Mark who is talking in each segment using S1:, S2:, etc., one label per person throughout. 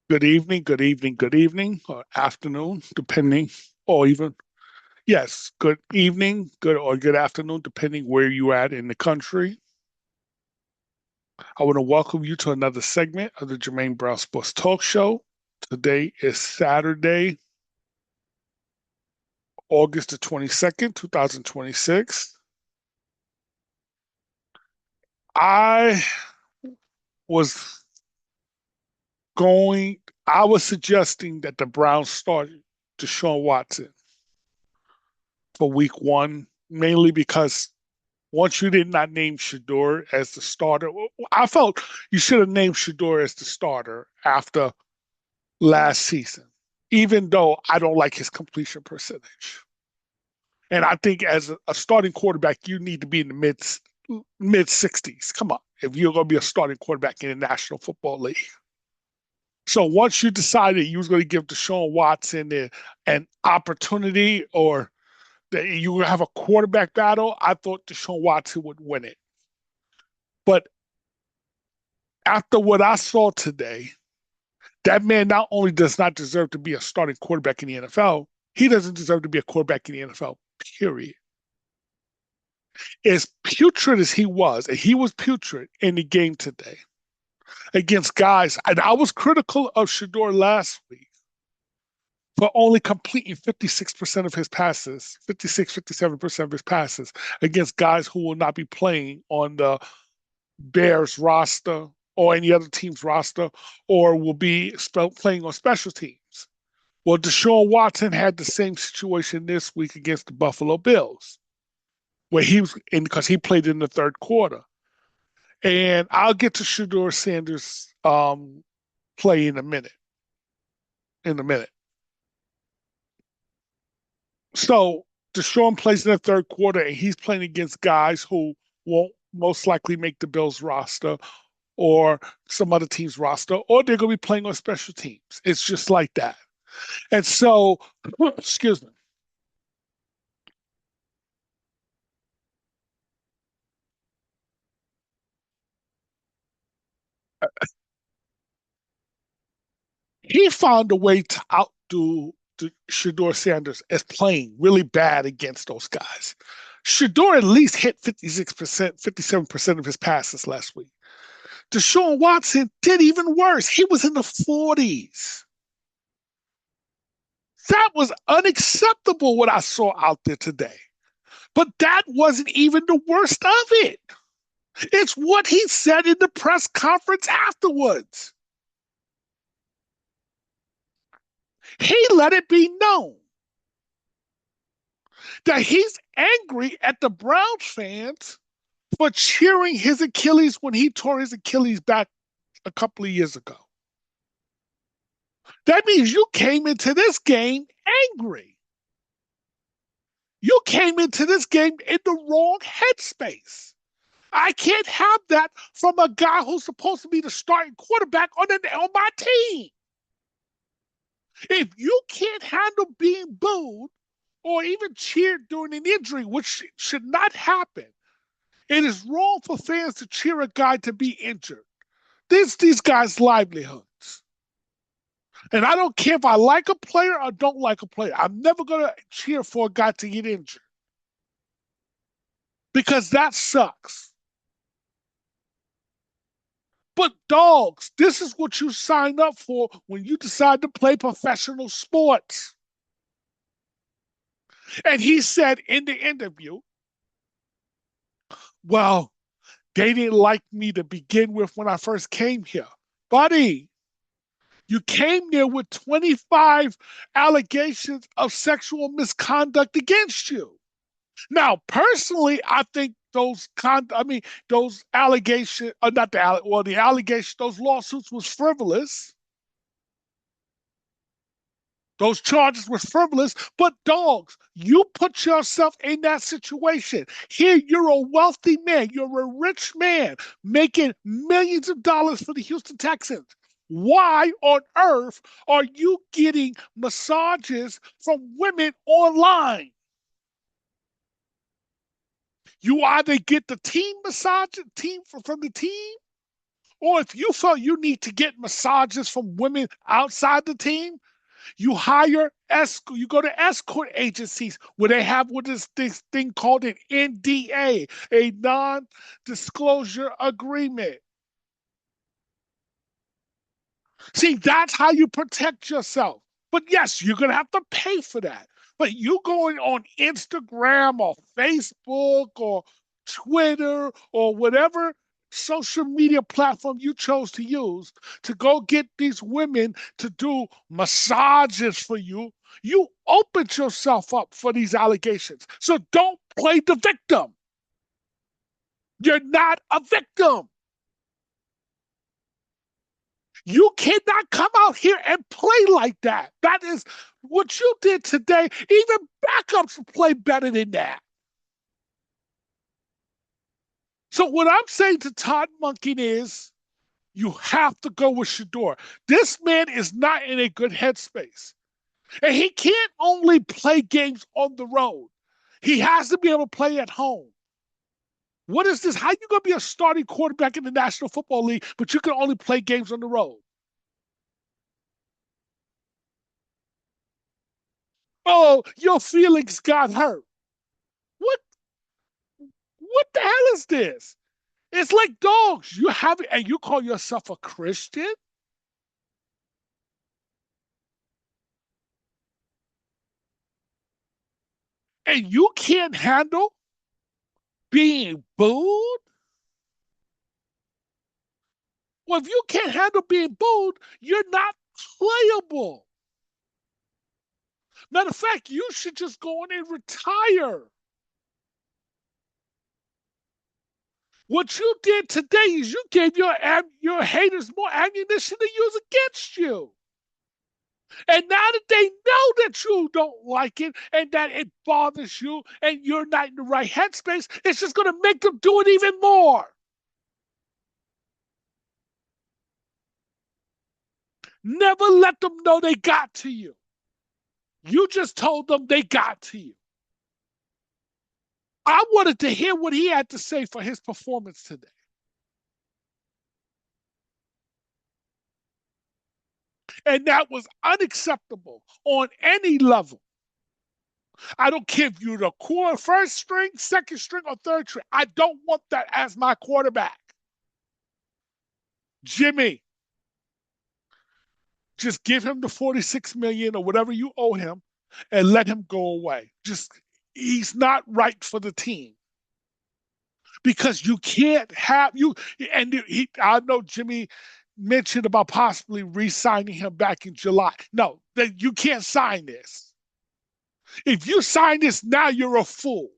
S1: good evening, or afternoon, depending, or even, yes, good evening, good or good afternoon, depending where you at in the country. I want to welcome you to another segment of the Jermaine Brown Sports Talk Show. Today is Saturday, August the 22nd, 2026. I was going, I was suggesting that the Browns start Deshaun Watson for week one, mainly because once you did not name Sheduer as the starter, I felt you should have named Sheduer as the starter after last season, even though I don't like his completion percentage. And I think as a starting quarterback, you need to be in the mid 60s. Come on, if you're going to be a starting quarterback in the National Football League. So once you decided you was going to give Deshaun Watson an opportunity or that you would have a quarterback battle, I thought Deshaun Watson would win it. But after what I saw today, that man not only does not deserve to be a starting quarterback in the NFL, he doesn't deserve to be a quarterback in the NFL, period. As putrid as he was, and he was putrid in the game today against guys, and I was critical of Sheduer last week for only completing 56% of his passes, 56, 57% of his passes against guys who will not be playing on the Bears roster or any other team's roster or will be playing on special teams. Well, Deshaun Watson had the same situation this week against the Buffalo Bills, where he was in because he played in the third quarter. And I'll get to Shedeur Sanders' play in a minute. In a minute. So Deshaun plays in the third quarter, and he's playing against guys who won't most likely make the Bills roster or some other team's roster, or they're going to be playing on special teams. It's just like that. And so, excuse me. He found a way to outdo Shedeur Sanders as playing really bad against those guys. Shedeur at least hit 56%, 57% of his passes last week. Deshaun Watson did even worse. He was in the 40s. That was unacceptable what I saw out there today. But that wasn't even the worst of it. It's what he said in the press conference afterwards. He let it be known that he's angry at the Browns fans for cheering his Achilles when he tore his Achilles back a couple of years ago. That means you came into this game angry. You came into this game in the wrong headspace. I can't have that from a guy who's supposed to be the starting quarterback on my team. If you can't handle being booed or even cheered during an injury, which should not happen, it is wrong for fans to cheer a guy to be injured. These guys' livelihoods. And I don't care if I like a player or don't like a player. I'm never going to cheer for a guy to get injured because that sucks. But dogs, this is what you sign up for when you decide to play professional sports. And he said in the interview, well, they didn't like me to begin with when I first came here. Buddy, you came there with 25 allegations of sexual misconduct against you. Now, personally, I think those allegations, not the allegation, those lawsuits was frivolous. Those charges were frivolous, but dogs, you put yourself in that situation. Here, you're a wealthy man, you're a rich man making millions of dollars for the Houston Texans. Why on earth are you getting massages from women online? You either get the team massage from the team, Or if you felt you need to get massages from women outside the team, you hire escort. You go to escort agencies where they have what is this thing called an NDA, a non-disclosure agreement. See, that's how you protect yourself. But yes, you're going to have to pay for that. But you going on Instagram or Facebook or Twitter or whatever social media platform you chose to use to go get these women to do massages for you, you opened yourself up for these allegations. So don't play the victim. You're not a victim. You cannot come out here and play like that. That is what you did today. Even backups play better than that. So what I'm saying to Todd Monken is you have to go with Sheduer. This man is not in a good headspace. And he can't only play games on the road. He has to be able to play at home. What is this? How you going to be a starting quarterback in the National Football League, but you can only play games on the road? Oh, your feelings got hurt. What what the hell is this? It's like dogs. You have it and you call yourself a Christian? And you can't handle being booed? Well, if you can't handle being booed, you're not playable. Matter of fact, you should just go in and retire. What you did today is you gave your haters more ammunition to use against you. And now that they know that you don't like it and that it bothers you and you're not in the right headspace, it's just going to make them do it even more. Never let them know they got to you. You just told them they got to you. I wanted to hear what he had to say for his performance today. And that was unacceptable on any level. I don't care if you're the first string, second string, or third string. I don't want that as my quarterback. Jimmy, just give him the 46 million or whatever you owe him and let him go away. Just he's not right for the team. Because you can't have you and I know Jimmy mentioned about possibly re-signing him back in July. No, that you can't sign this. If you sign this now, you're a fool.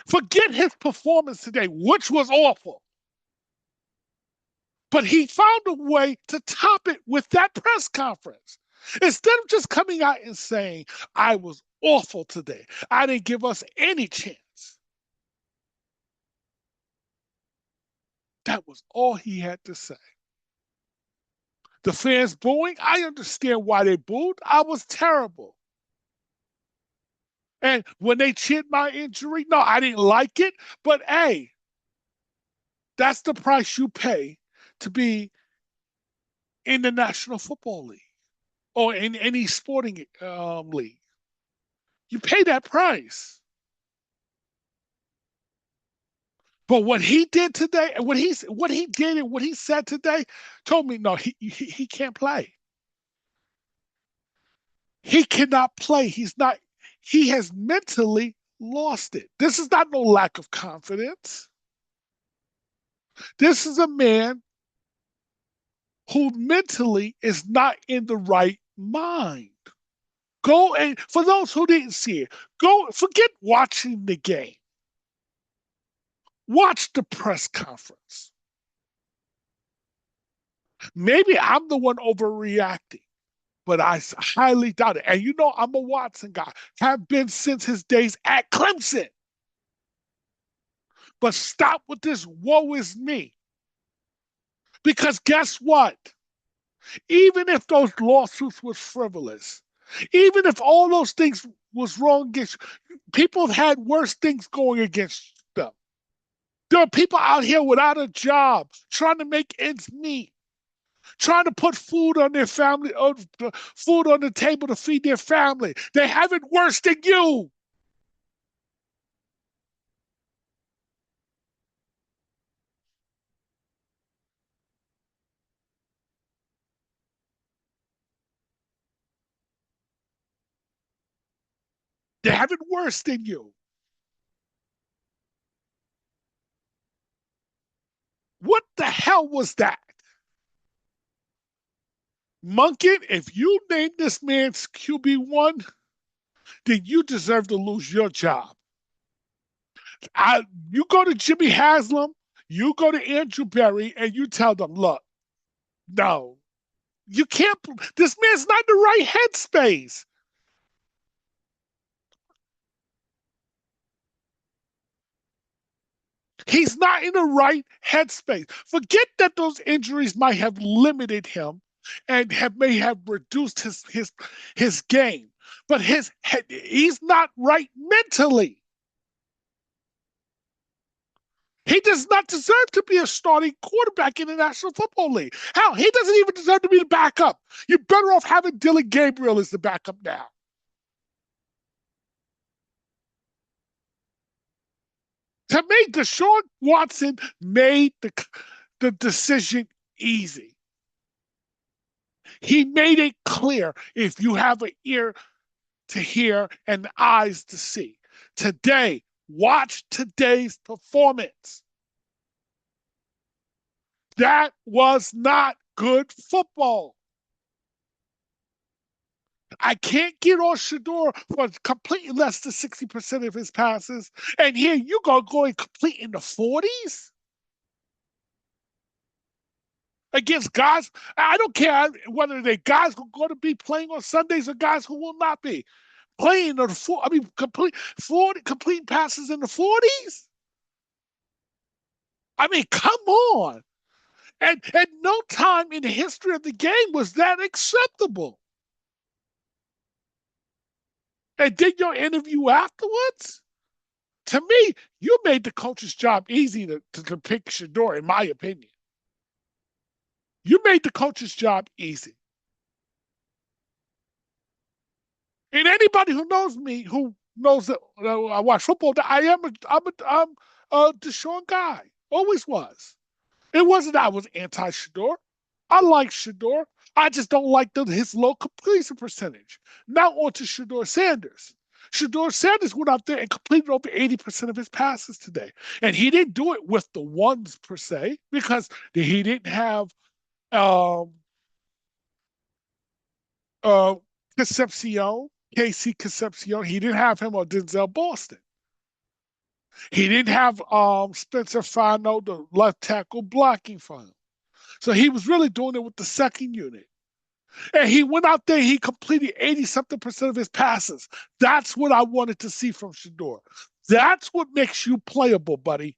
S1: Forget his performance today, which was awful. But he found a way to top it with that press conference. Instead of just coming out and saying, I was awful today, I didn't give us any chance. That was all he had to say. The fans booing, I understand why they booed. I was terrible. And when they cheered my injury, no, I didn't like it. But hey, that's the price you pay to be in the National Football League or in any sporting league. You pay that price. But what he did today, and what he did and what he said today, told me no, he can't play. He cannot play. He's not. He has mentally lost it. This is not no lack of confidence. This is a man who mentally is not in the right mind. Go and for those who didn't see it, go forget watching the game. Watch the press conference. Maybe I'm the one overreacting, but I highly doubt it. And you know, I'm a Watson guy, have been since his days at Clemson. But stop with this woe is me. Because guess what? Even if those lawsuits were frivolous, even if all those things was wrong against you, people have had worse things going against them. There are people out here without a job, trying to make ends meet, trying to put food on their family, food on the table to feed their family. They have it worse than you. They have it worse than you. What the hell was that? Monken, if you name this man's QB1, then you deserve to lose your job. You go to Jimmy Haslam, you go to Andrew Berry, and you tell them, look, no, you can't. This man's not in the right headspace. He's not in the right headspace. Forget that those injuries might have limited him and may have reduced his game, but he's not right mentally. He does not deserve to be a starting quarterback in the National Football League. Hell, he doesn't even deserve to be the backup. You're better off having Dylan Gabriel as the backup now. To me, Deshaun Watson made the decision easy. He made it clear if you have an ear to hear and eyes to see. Today, watch today's performance. That was not good football. I can't get on Sheduer for completing less than 60% of his passes. And here you go going complete in the 40s against guys. I don't care whether they're guys who are going to be playing on Sundays or guys who will not be playing on the complete passes in the 40s. I mean, come on. And at no time in the history of the game was that acceptable. And did your interview afterwards? To me, you made the coach's job easy to pick Sheduer, in my opinion. You made the coach's job easy. And anybody who knows me, who knows that I watch football, that I'm a Deshaun guy. Always was. It wasn't that I was anti-Sheduer. I like Sheduer. I just don't like his low completion percentage. Now on to Sheduer Sanders. Sheduer Sanders went out there and completed over 80% of his passes today. And he didn't do it with the ones per se, because he didn't have um, uh, Concepcion, KC Concepcion. He didn't have him on Denzel Boston. He didn't have Spencer Fano, the left tackle, blocking for him. So he was really doing it with the second unit. And he went out there, he completed 80 something percent of his passes. That's what I wanted to see from Sheduer. That's what makes you playable, buddy.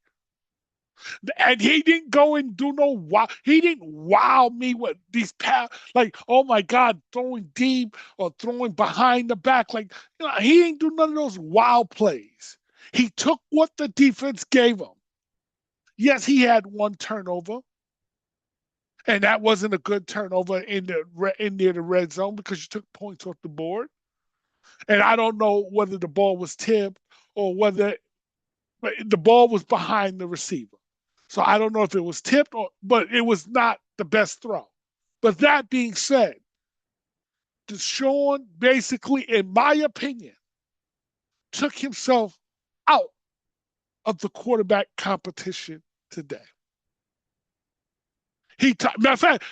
S1: And he didn't go and do no wow. He didn't wow me with these pass, like, oh my God, throwing deep or throwing behind the back. Like, he didn't do none of those wow plays. He took what the defense gave him. Yes, he had one turnover, and that wasn't a good turnover in near the red zone because you took points off the board. And I don't know whether the ball was tipped or whether the ball was behind the receiver. So I don't know if it was tipped but it was not the best throw. But that being said, Deshaun basically, in my opinion, took himself out of the quarterback competition today. Matter of fact,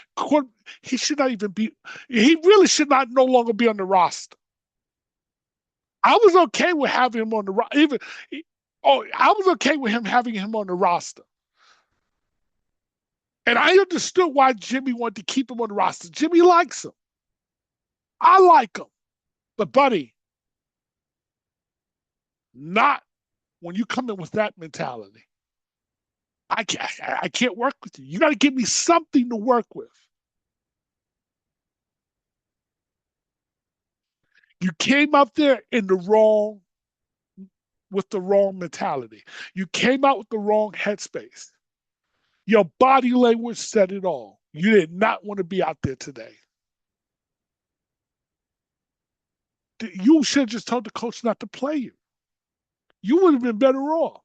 S1: he should not even be. He really should not no longer be on the roster. I was okay with having him on the even. Oh, I was okay with having him on the roster, and I understood why Jimmy wanted to keep him on the roster. Jimmy likes him. I like him, but buddy, not when you come in with that mentality. I can't work with you. You got to give me something to work with. You came up there in the wrong with the wrong mentality. You came out with the wrong headspace. Your body language said it all. You did not want to be out there today. You should have just told the coach not to play you. You would have been better off.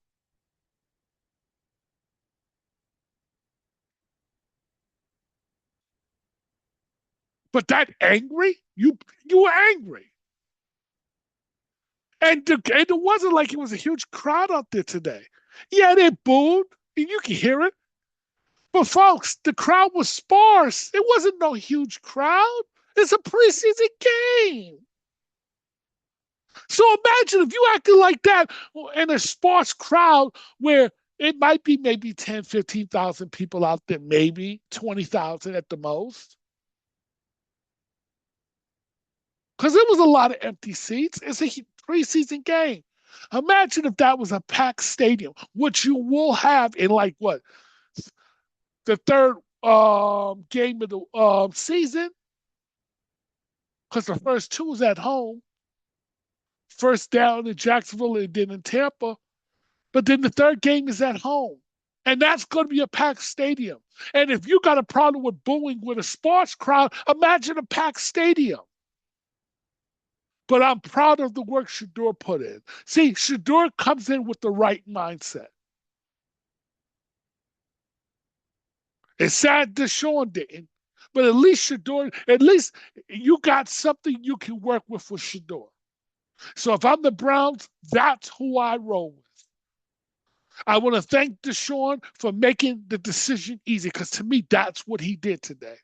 S1: But that angry, you were angry. And it wasn't like it was a huge crowd out there today. Yeah, they booed, and you can hear it. But folks, the crowd was sparse. It wasn't no huge crowd. It's a preseason game. So imagine if you acted like that in a sparse crowd where it might be maybe 10, 15,000 people out there, maybe 20,000 at the most. Because there was a lot of empty seats. It's a preseason game. Imagine if that was a packed stadium, which you will have in like what, the third game of the season, because the first two was at home. First down in Jacksonville and then in Tampa. But then the third game is at home. And that's going to be a packed stadium. And if you got a problem with booing with a sparse crowd, imagine a packed stadium. But I'm proud of the work Sheduer put in. See, Sheduer comes in with the right mindset. It's sad Deshaun didn't, but at least Sheduer, at least you got something you can work with Sheduer. So if I'm the Browns, that's who I roll with. I want to thank Deshaun for making the decision easy, because to me, that's what he did today.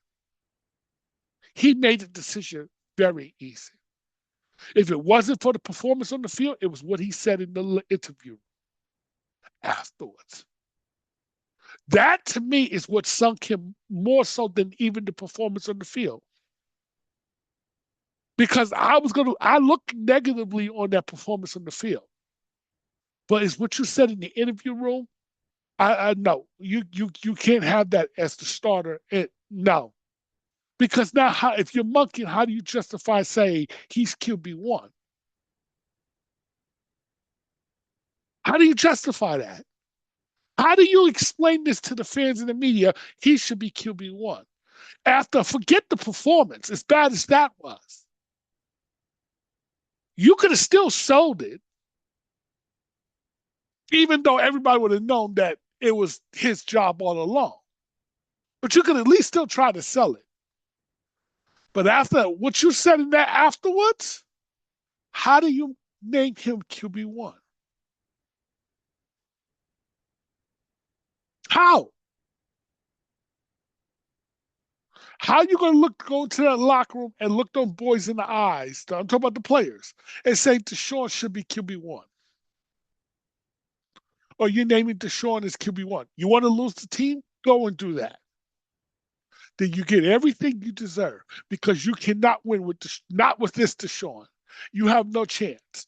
S1: He made the decision very easy. If it wasn't for the performance on the field, it was what he said in the interview afterwards. That to me is what sunk him more so than even the performance on the field. Because I looked negatively on that performance on the field. But it's what you said in the interview room. I know you can't have that as the starter. No, because now if you're monkeying, how do you justify saying he's QB1? How do you justify that? How do you explain this to the fans and the media? He should be QB1. Forget the performance, as bad as that was. You could have still sold it, even though everybody would have known that it was his job all along. But you could at least still try to sell it. But after what you said in that afterwards, how do you name him QB1? How? How are you going to go into that locker room and look those boys in the eyes? I'm talking about the players, and say Deshaun should be QB1. Or you're naming Deshaun as QB1. You want to lose the team? Go and do that. Then you get everything you deserve, because you cannot win with not with this Deshaun. You have no chance.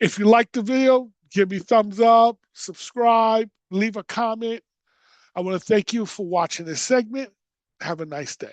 S1: If you like the video, give me thumbs up, subscribe, leave a comment. I want to thank you for watching this segment. Have a nice day.